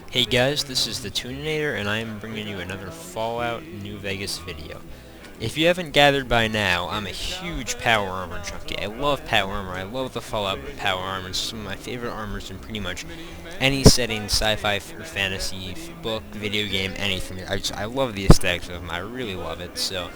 Hey guys, this is the Tuninator, and I am bringing you another Fallout New Vegas video. If you haven't gathered by now, I'm a huge power armor junkie. I love power armor. I love the Fallout power armor. It's some of my favorite armors in pretty much any setting, sci-fi or fantasy, book, video game, anything. I love the aesthetics of them. I really love it. So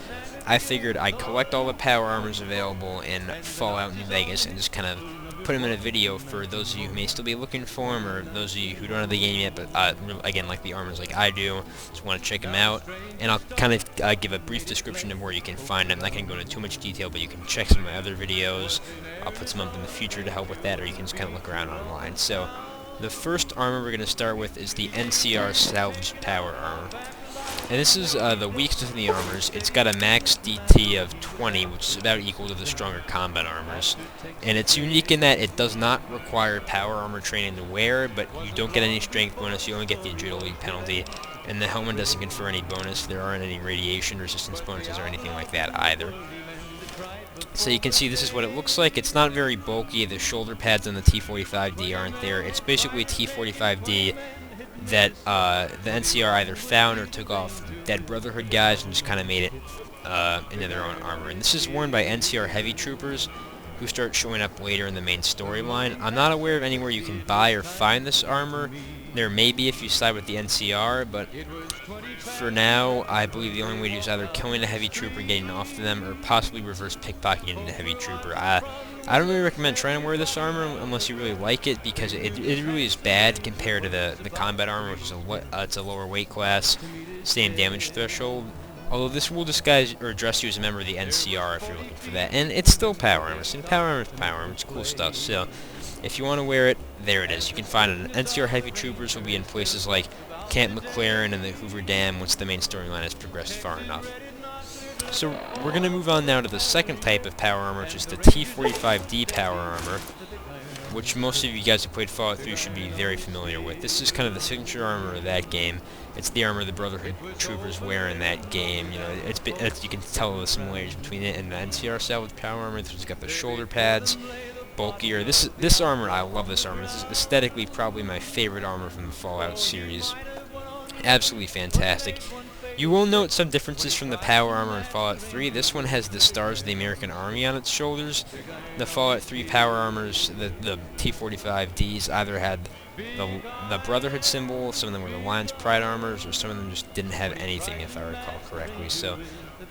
I figured I'd collect all the power armors available in Fallout New Vegas and just kind of put them in a video for those of you who may still be looking for them, or those of you who don't have the game yet, but again, like the armors like I do, just want to check them out. And I'll kind of give a brief description of where you can find them. I'm not going to go into too much detail, but you can check some of my other videos. I'll put some up in the future to help with that, or you can just kind of look around online. So the first armor we're going to start with is the NCR Salvaged Power Armor. And this is the weakest of the armors. It's got a max DT of 20, which is about equal to the stronger combat armors. And it's unique in that it does not require power armor training to wear, but you don't get any strength bonus, you only get the agility penalty, and the helmet doesn't confer any bonus. There aren't any radiation resistance bonuses or anything like that either. So you can see this is what it looks like. It's not very bulky. The shoulder pads on the T45D aren't there. It's basically T45D that the NCR either found or took off Dead Brotherhood guys and just kind of made it into their own armor. And this is worn by NCR heavy troopers who start showing up later in the main storyline. I'm not aware of anywhere you can buy or find this armor. There may be if you side with the NCR, but for now, I believe the only way to do is either killing a heavy trooper, getting off to them, or possibly reverse pickpocketing a heavy trooper. I don't really recommend trying to wear this armor unless you really like it, because it really is bad compared to the combat armor, which is it's a lower weight class, same damage threshold. Although this will disguise or dress you as a member of the NCR if you're looking for that, and it's still power armor. So power armor is power armor. It's cool stuff. So if you want to wear it, there it is. You can find it. NCR heavy troopers will be in places like Camp McLaren and the Hoover Dam once the main storyline has progressed far enough. So we're going to move on now to the second type of power armor, which is the T45D power armor, which most of you guys who played Fallout 3 should be very familiar with. This is kind of the signature armor of that game. It's the armor the Brotherhood troopers wear in that game. You know, you can tell the similarities between it and the NCR style with power armor. This one's got the shoulder pads, bulkier. This armor, I love this armor. This is aesthetically probably my favorite armor from the Fallout series. Absolutely fantastic. You will note some differences from the power armor in Fallout 3. This one has the stars of the American Army on its shoulders. The Fallout 3 power armors, the T45Ds, either had the Brotherhood symbol, some of them were the Lion's Pride armors, or some of them just didn't have anything, if I recall correctly. So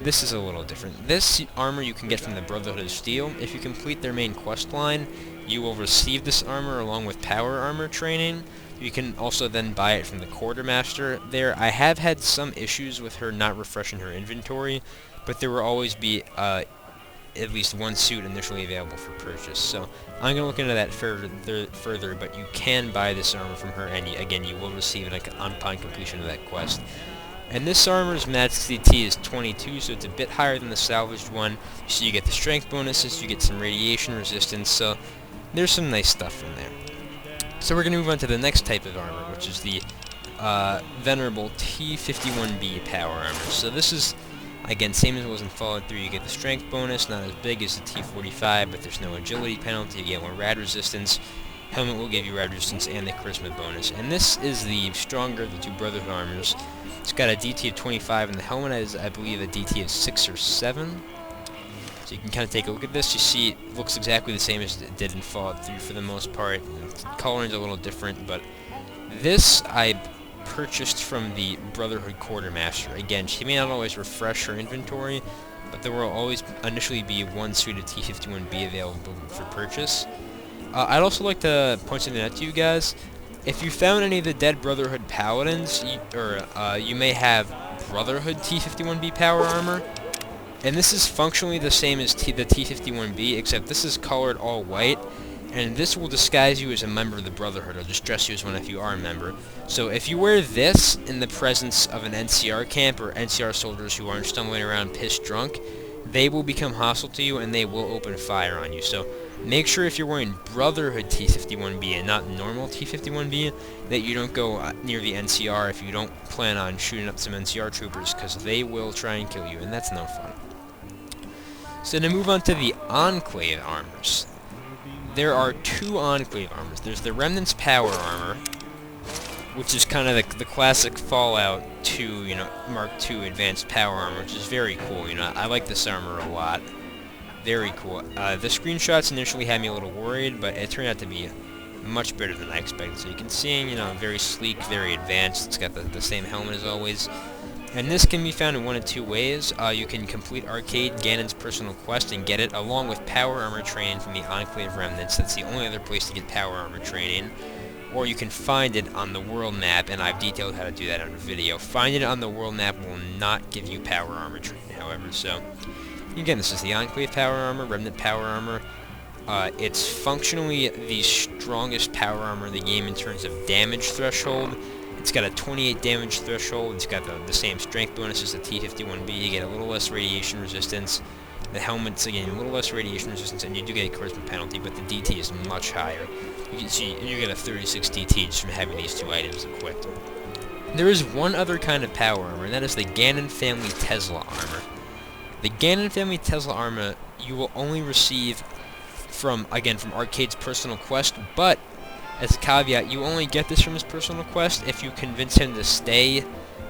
this is a little different. This armor you can get from the Brotherhood of Steel. If you complete their main quest line, you will receive this armor along with power armor training. You can also then buy it from the Quartermaster there. I have had some issues with her not refreshing her inventory, but there will always be at least one suit initially available for purchase. So I'm going to look into that further, but you can buy this armor from her, and again, you will receive it upon completion of that quest. And this armor's max CT is 22, so it's a bit higher than the salvaged one. So you get the strength bonuses, you get some radiation resistance, so there's some nice stuff from there. So we're going to move on to the next type of armor, which is the venerable T51B power armor. So this is, again, same as it was in Fallout 3. You get the strength bonus, not as big as the T45, but there's no agility penalty. You get more rad resistance. Helmet will give you rad resistance and the charisma bonus. And this is the stronger of the two Brotherhood armors. It's got a DT of 25, and the helmet has, I believe, a DT of 6 or 7. So you can kind of take a look at this. You see it looks exactly the same as it did in Fallout 3 for the most part. The coloring's a little different, but this I purchased from the Brotherhood Quartermaster. Again, she may not always refresh her inventory, but there will always initially be one suit of T51B available for purchase. I'd also like to point something out to you guys. If you found any of the Dead Brotherhood Paladins, you may have Brotherhood T51B power armor. And this is functionally the same as the T51B, except this is colored all white, and this will disguise you as a member of the Brotherhood, or just dress you as one if you are a member. So if you wear this in the presence of an NCR camp or NCR soldiers who aren't stumbling around pissed drunk, they will become hostile to you and they will open fire on you. So make sure if you're wearing Brotherhood T51B and not normal T51B that you don't go near the NCR if you don't plan on shooting up some NCR troopers, because they will try and kill you, and that's no fun. So to move on to the Enclave armors. There are two Enclave armors. There's the Remnant's Power Armor, which is kind of the classic Fallout 2, Mark II advanced power armor, which is very cool. I like this armor a lot. Very cool. The screenshots initially had me a little worried, but it turned out to be much better than I expected. So you can see, very sleek, very advanced. It's got the same helmet as always. And this can be found in one of two ways. You can complete Arcade Ganon's personal quest and get it, along with power armor training from the Enclave Remnants. That's the only other place to get power armor training. Or you can find it on the world map, and I've detailed how to do that in a video. Finding it on the world map will not give you power armor training, however. So, again, this is the Enclave power armor, Remnant power armor. It's functionally the strongest power armor in the game in terms of damage threshold. It's got a 28 damage threshold. It's got the same strength bonus as the T-51B. You get a little less radiation resistance. The helmet's, again, a little less radiation resistance, and you do get a charisma penalty, but the DT is much higher. You can see you get a 36 DT just from having these two items equipped. There is one other kind of power armor, and that is the Ganon Family Tesla armor. The Ganon Family Tesla armor you will only receive from Arcade's personal quest, but as a caveat, you only get this from his personal quest if you convince him to stay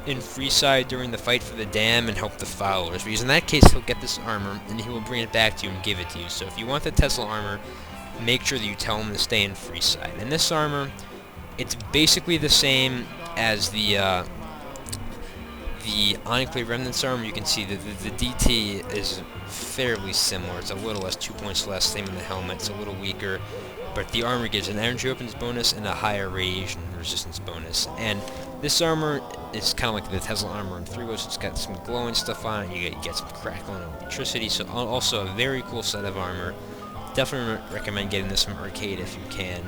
in Freeside during the fight for the dam and help the followers, because in that case he'll get this armor and he will bring it back to you and give it to you. So if you want the Tesla armor, make sure that you tell him to stay in Freeside. And this armor, it's basically the same as the Enclave Remnants armor. You can see that the DT is fairly similar. It's a little less, 2 points less, same in the helmet, it's a little weaker. But the armor gives an energy opens bonus and a higher radiation resistance bonus. And this armor is kind of like the Tesla armor in 3 was. It's got some glowing stuff on it. You get some crackling electricity. So also a very cool set of armor. Definitely recommend getting this from Arcade if you can.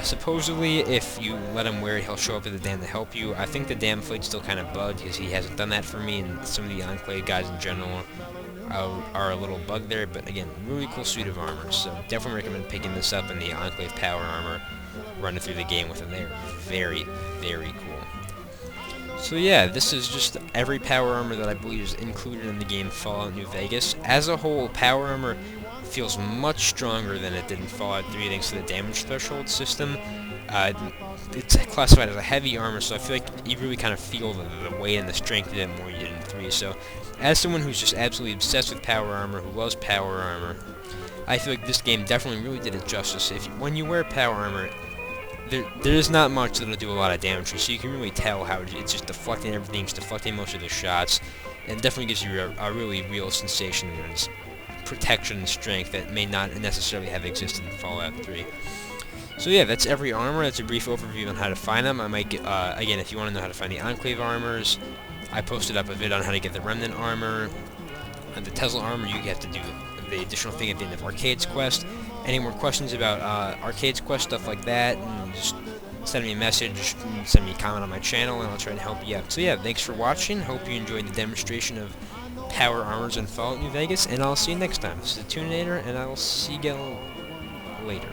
Supposedly, if you let him wear it, he'll show up at the dam to help you. I think the dam fight's still kind of bugged because he hasn't done that for me, and some of the Enclave guys in general are a little bugged there. But again, really cool suit of armor, so definitely recommend picking this up in the Enclave power armor, running through the game with them. They're very, very cool. So yeah, this is just every power armor that I believe is included in the game Fallout New Vegas. As a whole, power armor feels much stronger than it did in Fallout 3 thanks to the damage threshold system. It's classified as a heavy armor, so I feel like you really kind of feel the weight and the strength of it more than you did in 3. So, as someone who's just absolutely obsessed with power armor, who loves power armor, I feel like this game definitely really did it justice. When you wear power armor, there's not much that'll do a lot of damage, so you can really tell how it's just deflecting everything, it's deflecting most of the shots, and it definitely gives you a really real sensation of protection and strength that may not necessarily have existed in Fallout 3. So yeah, that's every armor. That's a brief overview on how to find them. I might get, again, if you want to know how to find the Enclave armors, I posted up a vid on how to get the Remnant armor. And the Tesla armor, you have to do the additional thing at the end of Arcade's quest. Any more questions about Arcade's quest, stuff like that, and just send me a message, send me a comment on my channel, and I'll try to help you out. So yeah, thanks for watching. Hope you enjoyed the demonstration of power armors in Fallout New Vegas, and I'll see you next time. This is the Tuninator, and I will see you later.